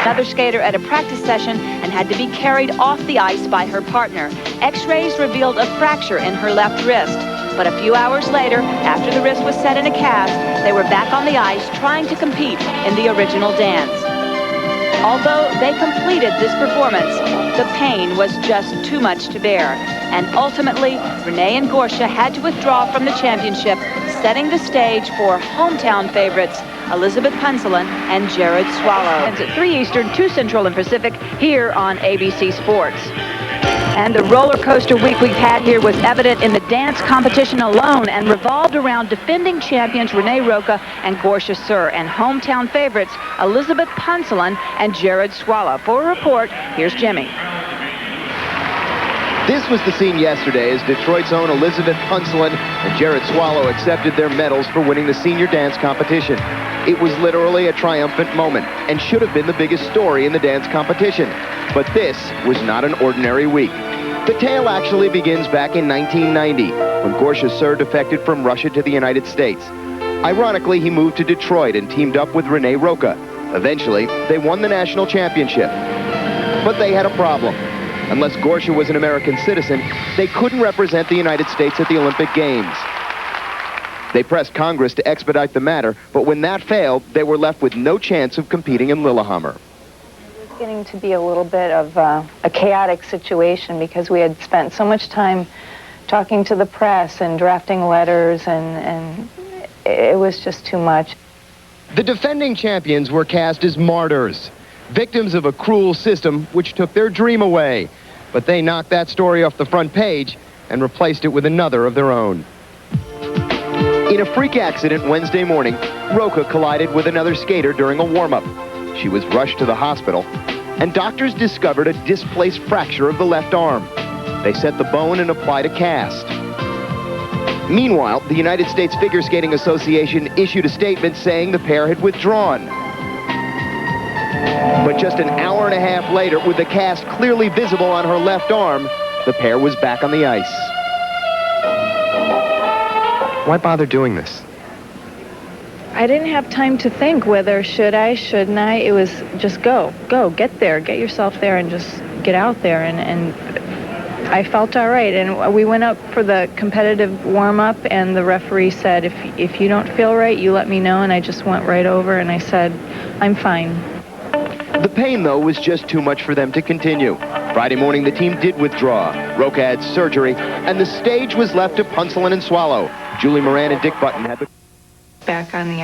another skater at a practice session and had to be carried off the ice by her partner. X-rays revealed a fracture in her left wrist. But a few hours later, after the wrist was set in a cast, they were back on the ice trying to compete in the original dance. Although they completed this performance, the pain was just too much to bear. And ultimately, Renee and Gorsia had to withdraw from the championship, setting the stage for hometown favorites Elizabeth Punsalan and Jared Swallow. It's at 3 Eastern, 2 Central and Pacific, here on ABC Sports. And the roller coaster week we've had here was evident in the dance competition alone and revolved around defending champions Renee Roca and Gorsia Sur and hometown favorites Elizabeth Punsalan and Jared Swallow. For a report, here's Jimmy. This was the scene yesterday as Detroit's own Elizabeth Punsalan and Jared Swallow accepted their medals for winning the senior dance competition. It was literally a triumphant moment and should have been the biggest story in the dance competition. But this was not an ordinary week. The tale actually begins back in 1990 when Gorsia Sur defected from Russia to the United States. Ironically, he moved to Detroit and teamed up with Renee Roca. Eventually, they won the national championship. But they had a problem. Unless Gorsia was an American citizen, they couldn't represent the United States at the Olympic Games. They pressed Congress to expedite the matter, but when that failed, they were left with no chance of competing in Lillehammer. It was getting to be a little bit of a chaotic situation because we had spent so much time talking to the press and drafting letters, and it was just too much. The defending champions were cast as martyrs, victims of a cruel system which took their dream away. But they knocked that story off the front page and replaced it with another of their own. In a freak accident Wednesday morning, Roca collided with another skater during a warm-up. She was rushed to the hospital, and doctors discovered a displaced fracture of the left arm. They set the bone and applied a cast. Meanwhile, the United States Figure Skating Association issued a statement saying the pair had withdrawn. But just an hour and a half later, with the cast clearly visible on her left arm, the pair was back on the ice. Why bother doing this? I didn't have time to think whether should I, shouldn't I. It was just go, get there, get yourself there and just get out there. And I felt all right. And we went up for the competitive warm-up, and the referee said, if you don't feel right, you let me know. And I just went right over and I said, I'm fine. The pain, though, was just too much for them to continue. Friday morning, the team did withdraw. Roca had surgery, and the stage was left to Punsalan and Swallow. Julie Moran and Dick Button had the... Back on the